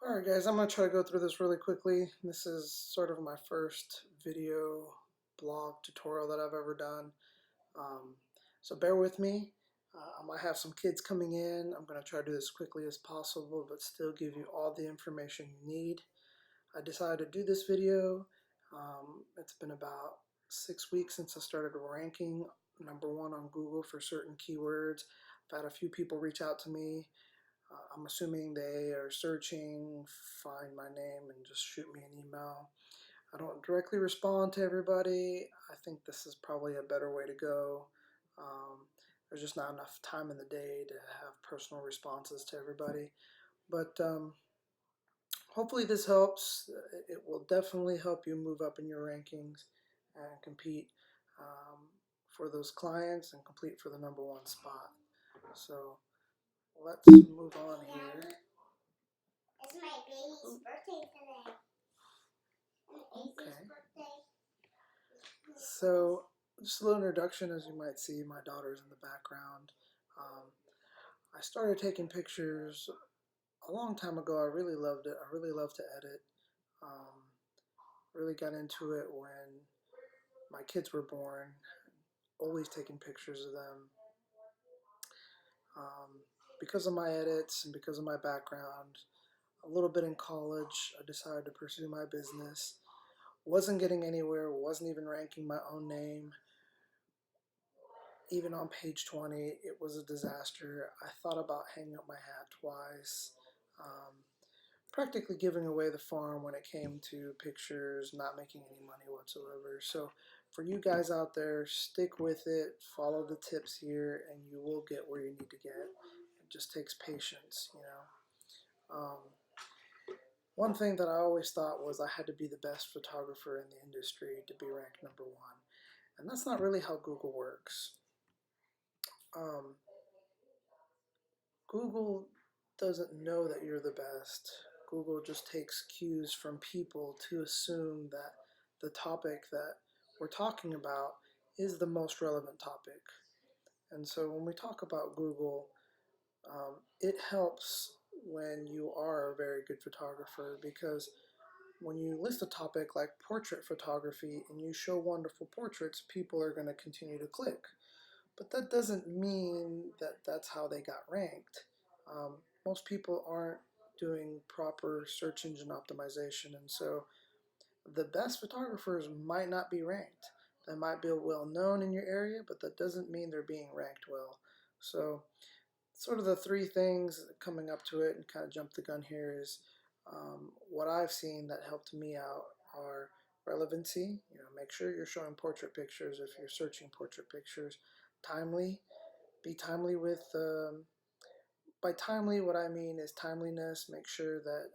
Alright guys, I'm going to try to go through this really quickly. This is sort of my first video blog tutorial that I've ever done. Um, so bear with me. I might have some kids coming in. I'm going to try to do this as quickly as possible, but still give you all the information you need. I decided to do this video. It's been about 6 weeks since I started ranking #1 on Google for certain keywords. I've had a few people reach out to me. I'm assuming they are searching, find my name, and just shoot me an email. I don't directly respond to everybody. I think this is probably a better way to go. There's just not enough time in the day to have personal responses to everybody. But hopefully this helps. It will definitely help you move up in your rankings and compete for those clients and compete for the #1 spot. So let's move on here. It's my baby's birthday today. Okay. So, just a little introduction. As you might see, my daughter's in the background. I started taking pictures a long time ago. I really loved it. I really love to edit. Um, really got into it when my kids were born. Always taking pictures of them. Um, because of my edits and because of my background, a little bit in college, I decided to pursue my business. Wasn't getting anywhere, wasn't even ranking my own name. Even on page 20, it was a disaster. I thought about hanging up my hat twice, practically giving away the farm when it came to pictures, not making any money whatsoever. So for you guys out there, stick with it, follow the tips here, and you will get where you need to get. It just takes patience, you know. One thing that I always thought was I had to be the best photographer in the industry to be ranked #1. And that's not really how Google works. Um, Google doesn't know that you're the best. Google just takes cues from people to assume that the topic that we're talking about is the most relevant topic. And so when we talk about Google, it helps when you are a very good photographer, because when you list a topic like portrait photography and you show wonderful portraits, people are going to continue to click. But that doesn't mean that that's how they got ranked. Most people aren't doing proper search engine optimization, and so the best photographers might not be ranked. They might be well known in your area, but that doesn't mean they're being ranked well. So sort of the three things coming up to it, and kind of jump the gun here, is what I've seen that helped me out are relevancy. Make sure you're showing portrait pictures if you're searching portrait pictures. Timely, be timely with. By timely, what I mean is timeliness. Make sure that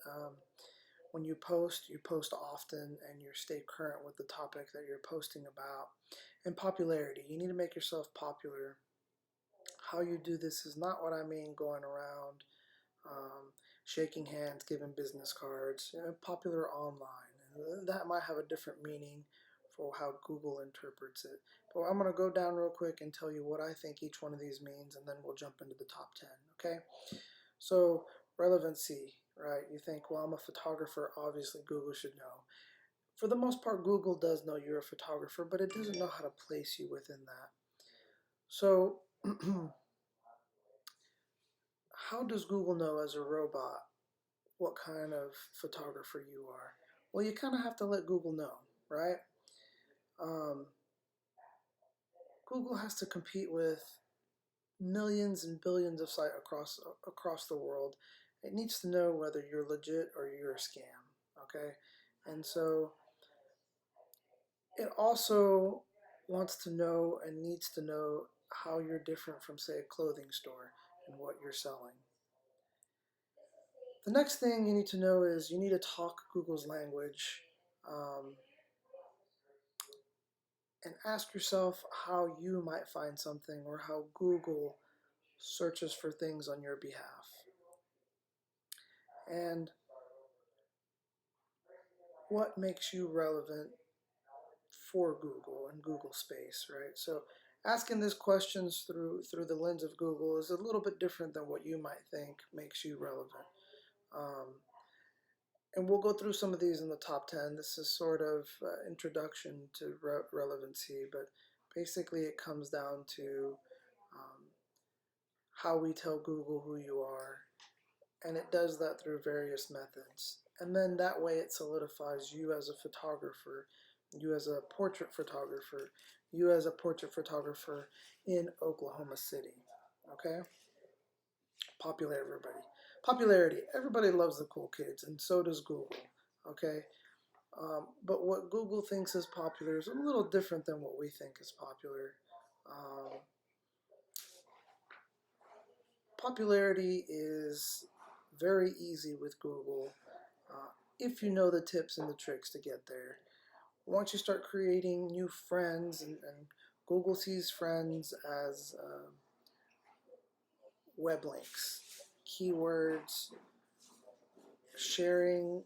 when you post often and you stay current with the topic that you're posting about. And popularity, you need to make yourself popular. How you do this is not what I mean going around shaking hands, giving business cards. Popular online. And that might have a different meaning for how Google interprets it. But I'm going to go down real quick and tell you what I think each one of these means, and then we'll jump into the top 10. Okay? So, relevancy, right? You think, well, I'm a photographer, obviously Google should know. For the most part, Google does know you're a photographer, but it doesn't know how to place you within that. So, how does Google know as a robot what kind of photographer you are? Well, you kind of have to let Google know, right? Um, Google has to compete with millions and billions of sites across the world. It needs to know whether you're legit or you're a scam. Okay, and so it also wants to know and needs to know how you're different from, say, a clothing store and what you're selling. The next thing you need to know is you need to talk Google's language. Um, and ask yourself how you might find something, or how Google searches for things on your behalf. And what makes you relevant for Google and Google space, right? So asking these questions through the lens of Google is a little bit different than what you might think makes you relevant. Um, And we'll go through some of these in the top 10. This is sort of introduction to relevancy, but basically it comes down to how we tell Google who you are, and it does that through various methods. And then that way it solidifies you as a photographer, you as a portrait photographer, you as a portrait photographer in Oklahoma City. Okay? Popularity. Everybody loves the cool kids, and so does Google. Okay? But what Google thinks is popular is a little different than what we think is popular. Popularity is very easy with Google if you know the tips and the tricks to get there. Once you start creating new friends, and Google sees friends as web links, keywords, sharing,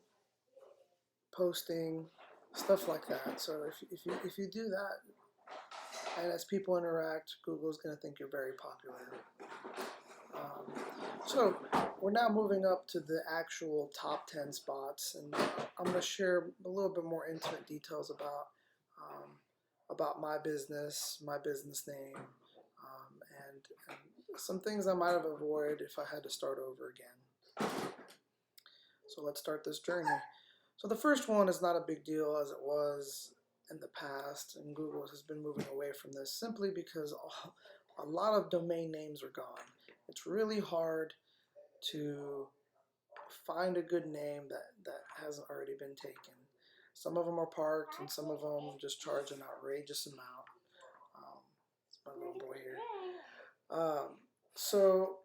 posting, stuff like that. So if you do that, and as people interact, Google's going to think you're very popular. So we're now moving up to the actual top 10 spots, and I'm going to share a little bit more intimate details about my business name, and some things I might have avoided if I had to start over again. So let's start this journey. So the first one is not a big deal as it was in the past, and Google has been moving away from this simply because a lot of domain names are gone. It's really hard to find a good name that hasn't already been taken. Some of them are parked, and some of them just charge an outrageous amount. It's my little boy here. So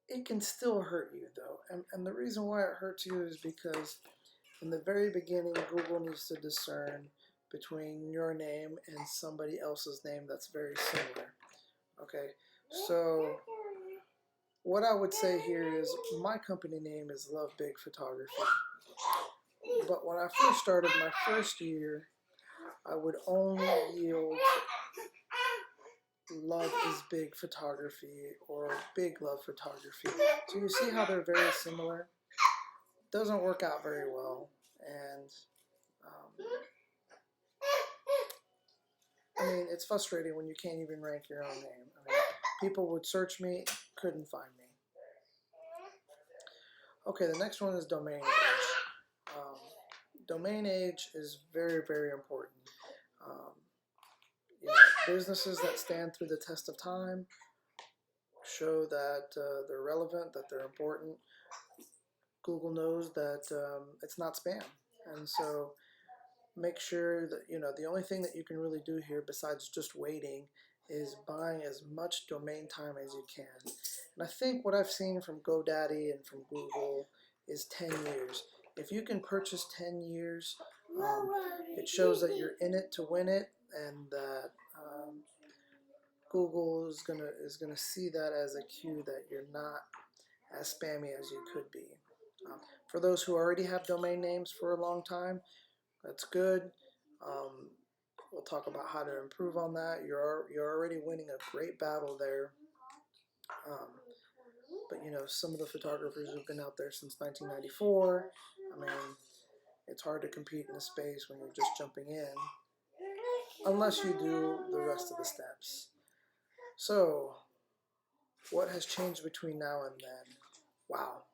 it can still hurt you though, and the reason why it hurts you is because in the very beginning, Google needs to discern between your name and somebody else's name that's very similar. Okay, so what I would say here is my company name is Love Big Photography. But when I first started my first year, I would only yield Love is Big Photography or Big Love Photography. So you see how they're very similar? Doesn't work out very well, and I mean, it's frustrating when you can't even rank your own name. I mean, people would search me, couldn't find me. Okay, the next one is domain age. Domain age is very, very important. You know, businesses that stand through the test of time show that they're relevant, that they're important. Google knows that it's not spam, and so make sure that, you know, the only thing that you can really do here besides just waiting is buying as much domain time as you can. And I think what I've seen from GoDaddy and from Google is 10 years. If you can purchase 10 years, it shows that you're in it to win it, and that Google is gonna see that as a cue that you're not as spammy as you could be. For those who already have domain names for a long time, that's good. We'll talk about how to improve on that. You're already winning a great battle there. But you know, some of the photographers who've been out there since 1994, I mean, it's hard to compete in a space when you're just jumping in, unless you do the rest of the steps. So, what has changed between now and then? Wow,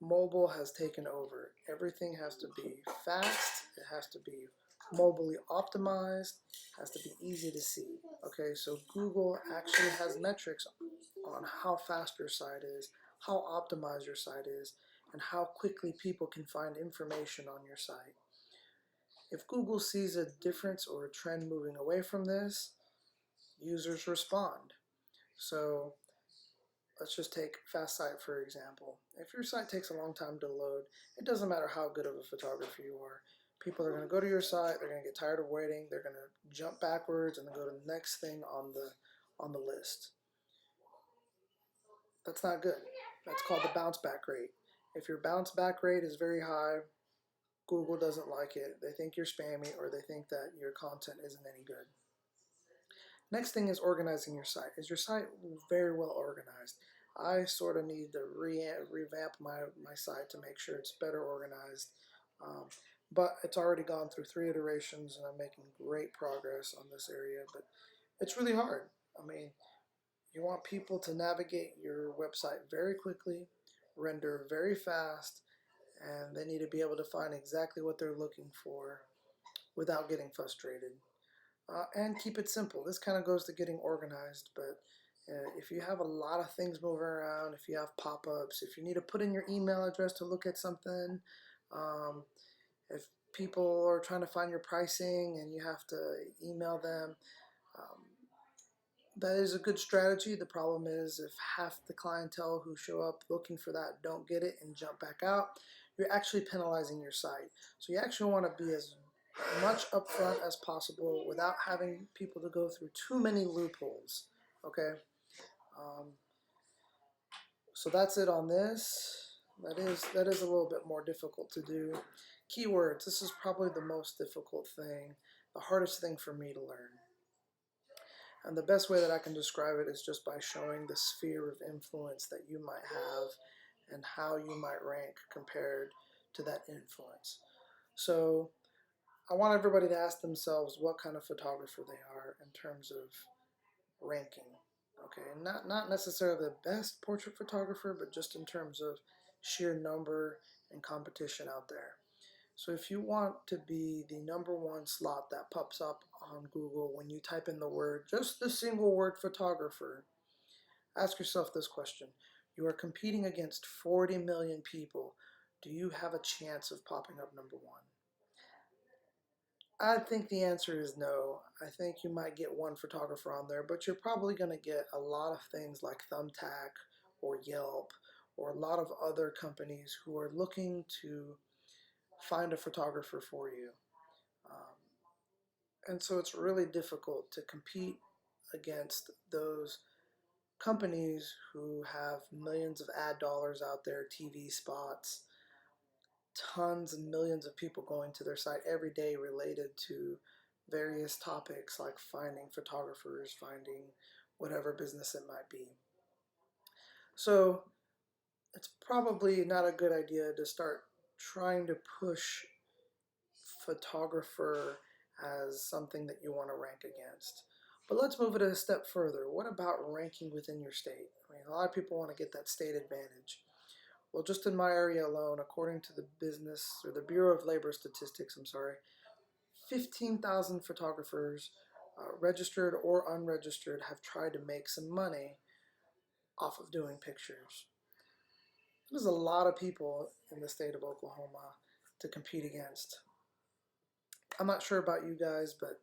mobile has taken over. Everything has to be fast, it has to be mobilely optimized, has to be easy to see. Okay, so Google actually has metrics on how fast your site is, how optimized your site is, and how quickly people can find information on your site. If Google sees a difference or a trend moving away from this, users respond. So let's just take FastSite for example. If your site takes a long time to load, it doesn't matter how good of a photographer you are. People are going to go to your site, they're going to get tired of waiting, they're going to jump backwards and go to the next thing on the list. That's not good. That's called the bounce back rate. If your bounce back rate is very high, Google doesn't like it. They think you're spammy, or they think that your content isn't any good. Next thing is organizing your site. Is your site very well organized? I sort of need to revamp my site to make sure it's better organized. Um, but it's already gone through 3 iterations and I'm making great progress on this area. But it's really hard. I mean, you want people to navigate your website very quickly, render very fast, and they need to be able to find exactly what they're looking for without getting frustrated. And keep it simple. This kind of goes to getting organized, but if you have a lot of things moving around, if you have pop-ups, if you need to put in your email address to look at something, um, if people are trying to find your pricing and you have to email them, um, that is a good strategy. The problem is if half the clientele who show up looking for that don't get it and jump back out, you're actually penalizing your site. So you actually want to be as much upfront as possible without having people to go through too many loopholes. Okay, um, so that's it on this. That is a little bit more difficult to do. Keywords. This is probably the most difficult thing, the hardest thing for me to learn. And the best way that I can describe it is just by showing the sphere of influence that you might have and how you might rank compared to that influence. So I want everybody to ask themselves what kind of photographer they are in terms of ranking. Okay, not necessarily the best portrait photographer, but just in terms of sheer number and competition out there. So if you want to be the #1 slot that pops up on Google when you type in the word, just the single word photographer, ask yourself this question. You are competing against 40 million people. Do you have a chance of popping up #1? I think the answer is no. I think you might get one photographer on there, but you're probably going to get a lot of things like Thumbtack or Yelp or a lot of other companies who are looking to find a photographer for you. Um, and so it's really difficult to compete against those companies who have millions of ad dollars out there, TV spots, tons and millions of people going to their site every day related to various topics like finding photographers, finding whatever business it might be. So it's probably not a good idea to start trying to push photographer as something that you want to rank against. But let's move it a step further. What about ranking within your state? I mean, a lot of people want to get that state advantage. Well, just in my area alone, according to the Bureau of Labor Statistics, 15,000 photographers, registered or unregistered, have tried to make some money off of doing pictures. There's a lot of people in the state of Oklahoma to compete against. I'm not sure about you guys, but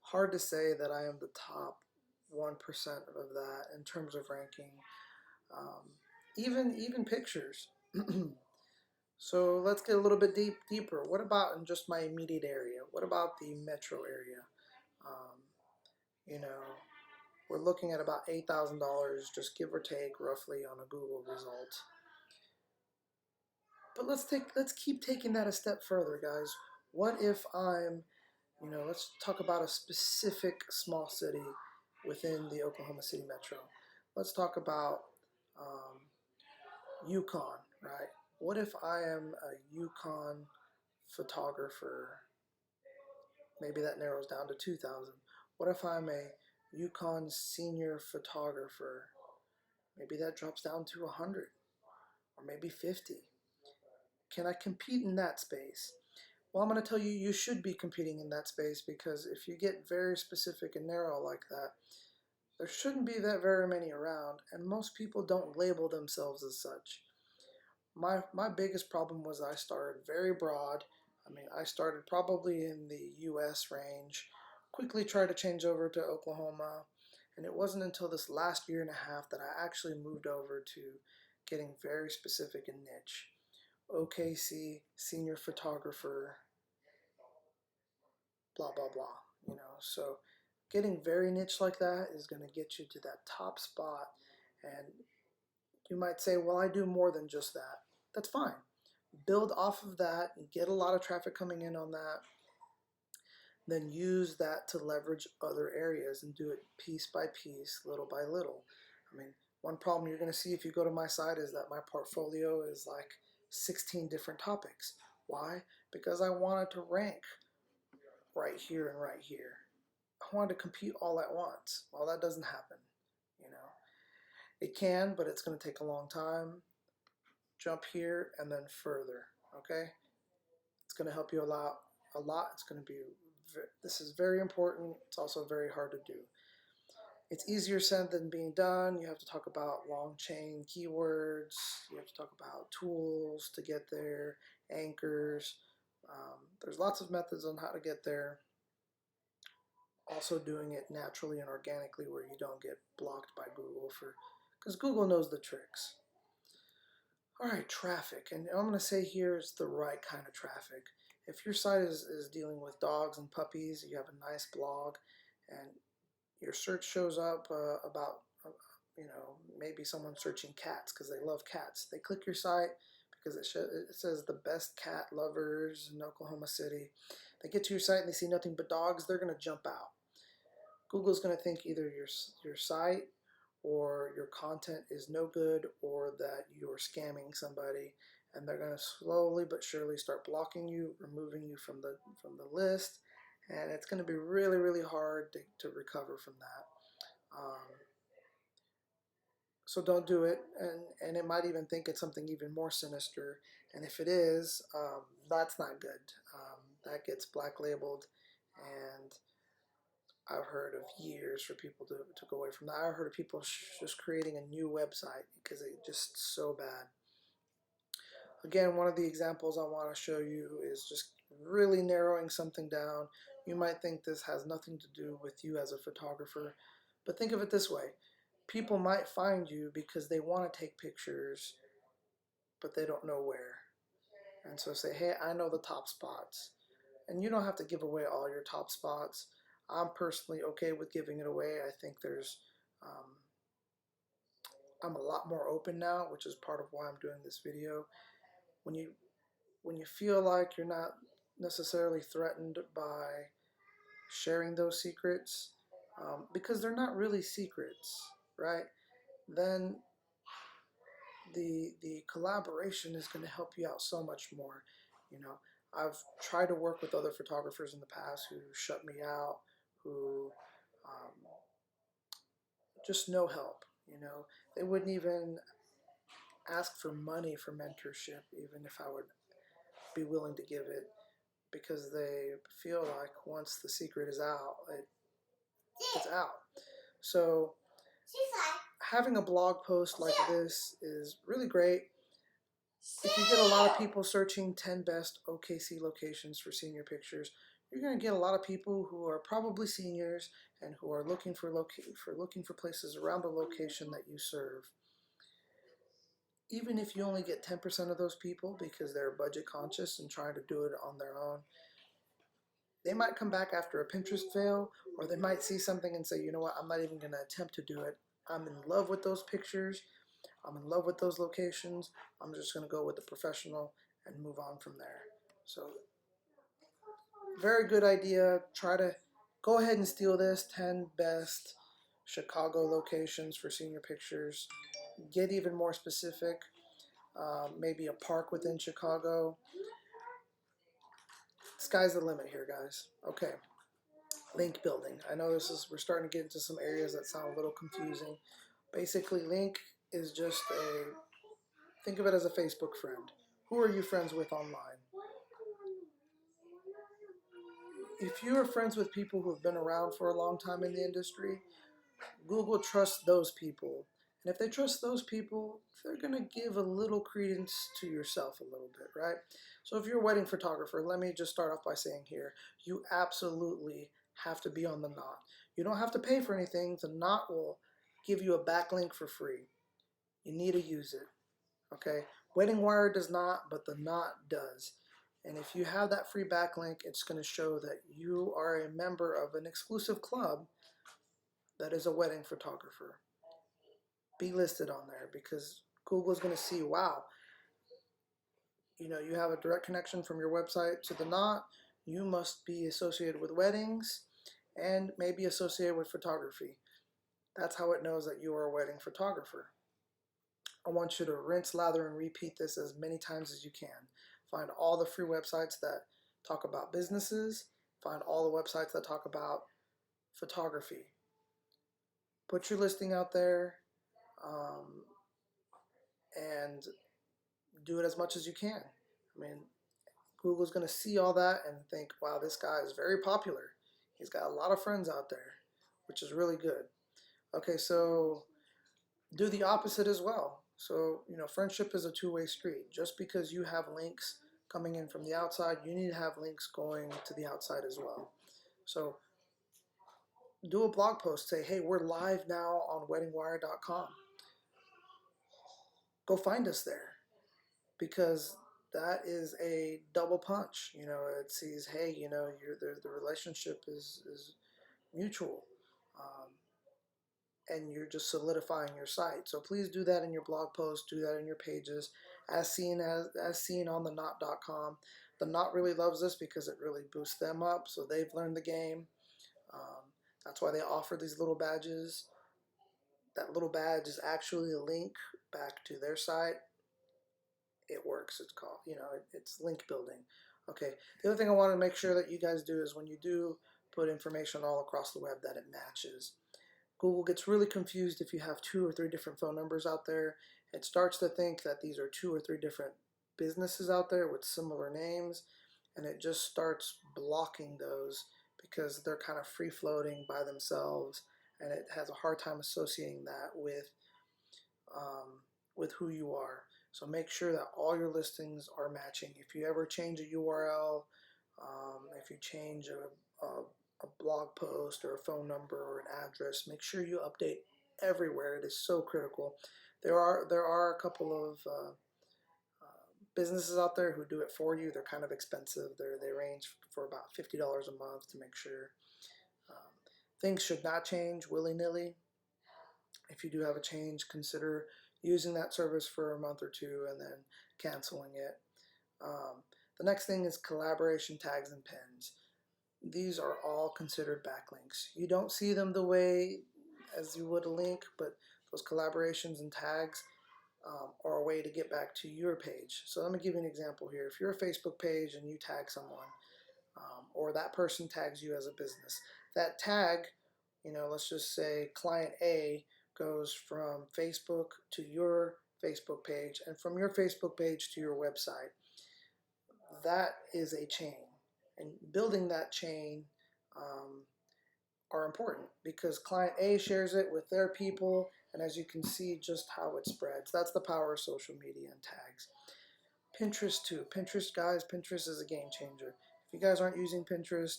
hard to say that I am the top 1% of that in terms of ranking. Even pictures. So let's get a little bit deeper. What about in just my immediate area? What about the metro area? Um, you know, we're looking at about $8,000, just give or take, roughly on a Google result. But let's keep taking that a step further, guys. What if let's talk about a specific small city within the Oklahoma City metro. Let's talk about Yukon, right? What if I am a Yukon photographer? Maybe that narrows down to 2,000. What if I'm a Yukon senior photographer? Maybe that drops down to 100 or maybe 50. Can I compete in that space? Well, I'm going to tell you, you should be competing in that space, because if you get very specific and narrow like that, there shouldn't be that very many around, and most people don't label themselves as such. My biggest problem was I started very broad. I mean, I started probably in the US range, quickly tried to change over to Oklahoma, and it wasn't until this last year and a half that I actually moved over to getting very specific and niche. OKC, senior photographer, blah, blah, blah. So getting very niche like that is going to get you to that top spot. And you might say, well, I do more than just that. That's fine. Build off of that and get a lot of traffic coming in on that. Then use that to leverage other areas and do it piece by piece, little by little. I mean, one problem you're going to see if you go to my site is that my portfolio is like 16 different topics. Why? Because I wanted to rank right here and right here. I wanted to compete all at once. Well, that doesn't happen, you know. It can, but it's going to take a long time. Jump here and then further, okay? It's going to help you a lot. It's going to be, this is very important. It's also very hard to do. It's easier said than being done. You have to talk about long chain keywords. You have to talk about tools to get there, anchors. There's lots of methods on how to get there. Also doing it naturally and organically where you don't get blocked by Google because Google knows the tricks. All right, traffic. And I'm going to say here is the right kind of traffic. If your site is dealing with dogs and puppies, you have a nice blog, and your search shows up about, maybe someone searching cats because they love cats. They click your site because it says the best cat lovers in Oklahoma City. They get to your site and they see nothing but dogs, they're going to jump out. Google's going to think either your site or your content is no good or that you're scamming somebody, and they're going to slowly but surely start blocking you, removing you from the list, and it's going to be really, really hard to recover from that. So don't do it, and it might even think it's something even more sinister, and if it is, that's not good. That gets black labeled, and I've heard of years for people to go away from that. I've heard of people just creating a new website because it's just so bad. Again, one of the examples I want to show you is just really narrowing something down. You might think this has nothing to do with you as a photographer, but think of it this way. People might find you because they want to take pictures, but they don't know where. And so say, hey, I know the top spots. And you don't have to give away all your top spots. I'm personally okay with giving it away. I think I'm a lot more open now, which is part of why I'm doing this video. When you feel like you're not necessarily threatened by sharing those secrets, because they're not really secrets, right? Then the collaboration is going to help you out so much more. I've tried to work with other photographers in the past who shut me out, who just no help. They wouldn't even ask for money for mentorship, even if I would be willing to give it, because they feel like once the secret is out, it's out. So having a blog post like this is really great. If you get a lot of people searching 10 best OKC locations for senior pictures, you're going to get a lot of people who are probably seniors and who are looking for places around the location that you serve. Even if you only get 10% of those people because they're budget conscious and trying to do it on their own, they might come back after a Pinterest fail, or they might see something and say, you know what, I'm not even going to attempt to do it. I'm in love with those pictures. I'm in love with those locations. I'm just going to go with the professional and move on from there. So, very good idea. Try to go ahead and steal this 10 best Chicago locations for senior pictures. Get even more specific. Maybe a park within Chicago. Sky's the limit here, guys. Okay. Link building. I know we're starting to get into some areas that sound a little confusing. Basically, link is just think of it as a Facebook friend. Who are you friends with online? If you are friends with people who have been around for a long time in the industry, Google trusts those people. And if they trust those people, they're going to give a little credence to yourself a little bit, right? So if you're a wedding photographer, let me just start off by saying here, you absolutely have to be on The Knot. You don't have to pay for anything. The Knot will give you a backlink for free. You need to use it, okay? Wedding Wire does not, but The Knot does. And if you have that free backlink, it's going to show that you are a member of an exclusive club that is a wedding photographer. Be listed on there because Google's going to see, wow, you have a direct connection from your website to The Knot. You must be associated with weddings and maybe associated with photography. That's how it knows that you are a wedding photographer. I want you to rinse, lather, and repeat this as many times as you can. Find all the free websites that talk about businesses. Find all the websites that talk about photography. Put your listing out there um, and do it as much as you can. I mean, Google's going to see all that and think, wow, this guy is very popular. He's got a lot of friends out there, which is really good. Okay, so do the opposite as well. So, friendship is a two-way street. Just because you have links coming in from the outside, you need to have links going to the outside as well. So, do a blog post. Say, hey, we're live now on weddingwire.com. Go find us there, because that is a double punch. It sees, hey, the relationship is mutual. Um, and you're just solidifying your site. So please do that in your blog posts, do that in your pages, as seen on the knot.com. The Knot really loves this because it really boosts them up, so they've learned the game. That's why they offer these little badges. That little badge is actually a link back to their site. It works. It's called, it's link building. Okay. The other thing I want to make sure that you guys do is when you do put information all across the web, that it matches. Google gets really confused if you have 2 or 3 different phone numbers out there. It starts to think that these are 2 or 3 different businesses out there with similar names, and it just starts blocking those because they're kind of free floating by themselves, and it has a hard time associating that with who you are. So make sure that all your listings are matching. If you ever change a URL, if you change a blog post or a phone number or an address, make sure you update everywhere. It is so critical. There are a couple of businesses out there who do it for you. They're kind of expensive. They range for about $50 a month to make sure. Things should not change willy-nilly. If you do have a change, consider using that service for a month or two and then canceling it. The next thing is collaboration tags and pins. These are all considered backlinks. You don't see them the way as you would a link, but those collaborations and tags are a way to get back to your page. So let me give you an example here. If you're a Facebook page and you tag someone, or that person tags you as a business, that tag, let's just say client A goes from Facebook to your Facebook page, and from your Facebook page to your website. That is a chain, and building that chain are important because client A shares it with their people, and as you can see just how it spreads. That's the power of social media and tags. Pinterest too. Pinterest, guys, Pinterest is a game changer. If you guys aren't using Pinterest,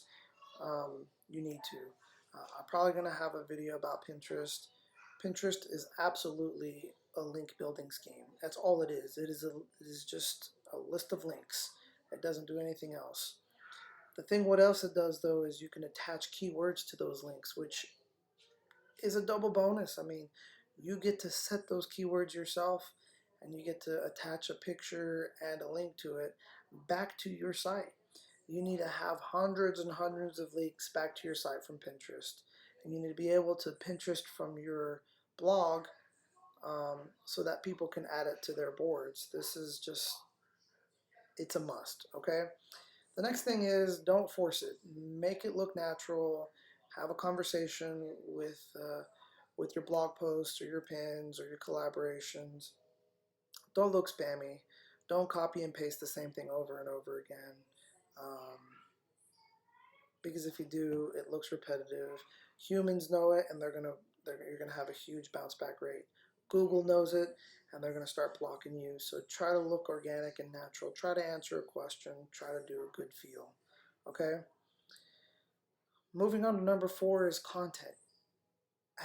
you need to. I'm probably going to have a video about Pinterest. Pinterest is absolutely a link building scheme. That's all it is. It is just a list of links. It doesn't do anything else. The thing what else it does though is you can attach keywords to those links, which is a double bonus. I mean, you get to set those keywords yourself, and you get to attach a picture and a link to it back to your site. You need to have hundreds and hundreds of links back to your site from Pinterest, and you need to be able to Pinterest from your blog so that people can add it to their boards. This is just, it's a must, okay? The next thing is don't force it. Make it look natural. Have a conversation with your blog posts or your pins or your collaborations. Don't look spammy. Don't copy and paste the same thing over and over again. Um, because if you do, it looks repetitive. Humans know it, and you're gonna have a huge bounce back rate. Google knows it, and they're gonna start blocking you. So try to look organic and natural. Try to answer a question. Try to do a good feel. Okay. Moving on to number 4 is content.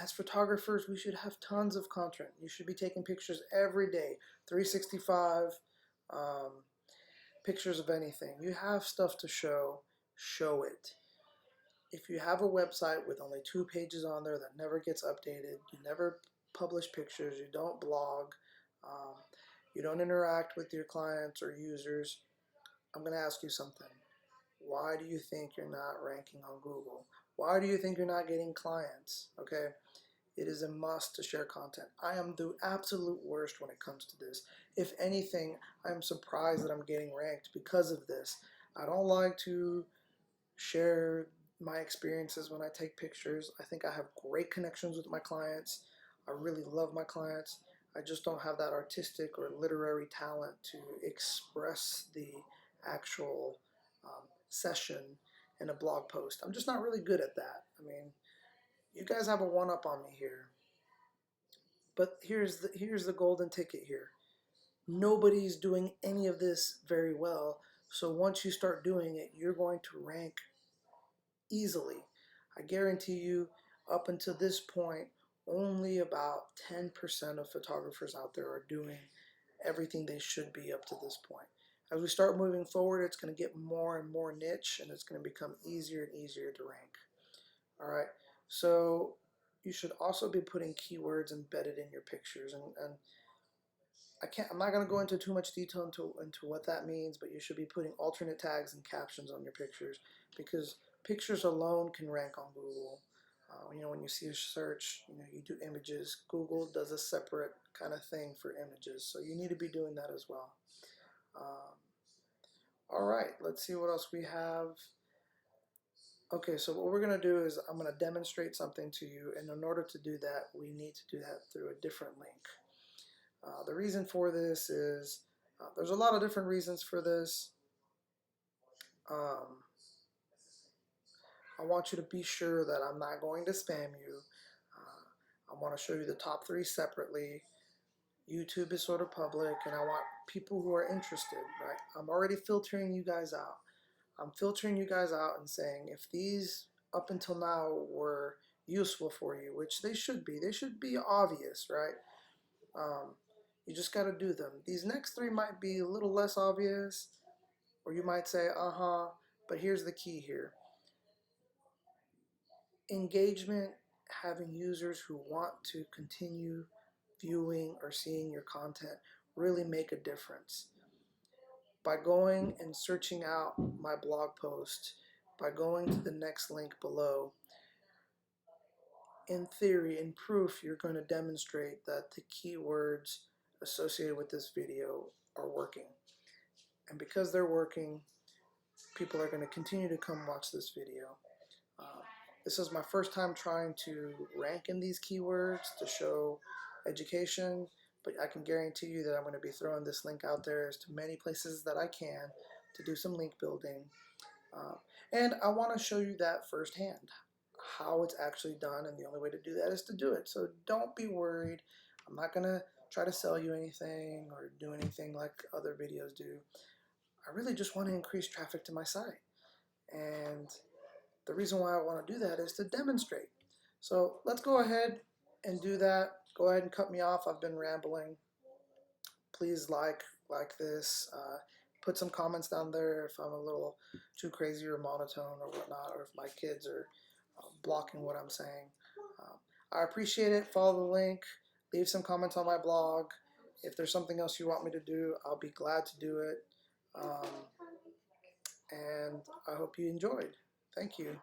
As photographers, we should have tons of content. You should be taking pictures every day, 365 pictures of anything. You have stuff to show it. If you have a website with only 2 pages on there that never gets updated, you never publish pictures, you don't blog, you don't interact with your clients or users, I'm going to ask you something. Why do you think you're not ranking on Google? Why do you think you're not getting clients? Okay, it is a must to share content. I am the absolute worst when it comes to this. If anything, I'm surprised that I'm getting ranked because of this. I don't like to share my experiences when I take pictures. I think I have great connections with my clients. I really love my clients. I just don't have that artistic or literary talent to express the actual session in a blog post. I'm just not really good at that. I mean, you guys have a one-up on me here. But here's the golden ticket here. Nobody's doing any of this very well. So once you start doing it, you're going to rank easily. I guarantee you, up until this point, only about 10% of photographers out there are doing everything they should be up to this point. As we start moving forward, it's going to get more and more niche, and it's going to become easier and easier to rank. All right, so you should also be putting keywords embedded in your pictures, and I'm not going to go into too much detail into what that means, but you should be putting alternate tags and captions on your pictures, because pictures alone can rank on Google. When you see a search, you do images. Google does a separate kind of thing for images, so you need to be doing that as well. All right, let's see what else we have. Okay, so what we're going to do is I'm going to demonstrate something to you, and in order to do that, we need to do that through a different link. The reason for this is there's a lot of different reasons for this. I want you to be sure that I'm not going to spam you. I want to show you the top 3 separately. YouTube is sort of public, and I want people who are interested, right? I'm already filtering you guys out. I'm filtering you guys out and saying if these up until now were useful for you, which they should be obvious, right? You just got to do them. These next 3 might be a little less obvious, or you might say, but here's the key here. Engagement, having users who want to continue viewing or seeing your content really make a difference. By going and searching out my blog post, by going to the next link below, in theory, in proof, you're going to demonstrate that the keywords associated with this video are working. And because they're working, people are going to continue to come watch this video. This is my first time trying to rank in these keywords to show education, but I can guarantee you that I'm going to be throwing this link out there as to many places that I can to do some link building. And I want to show you that firsthand, how it's actually done, and the only way to do that is to do it. So don't be worried. I'm not going to try to sell you anything or do anything like other videos do. I really just want to increase traffic to my site. And the reason why I want to do that is to demonstrate. So let's go ahead and do that. Go ahead and cut me off. I've been rambling. Please like this. Put some comments down there if I'm a little too crazy or monotone or whatnot, or if my kids are blocking what I'm saying. I appreciate it. Follow the link. Leave some comments on my blog. If there's something else you want me to do, I'll be glad to do it. And I hope you enjoyed. Thank you.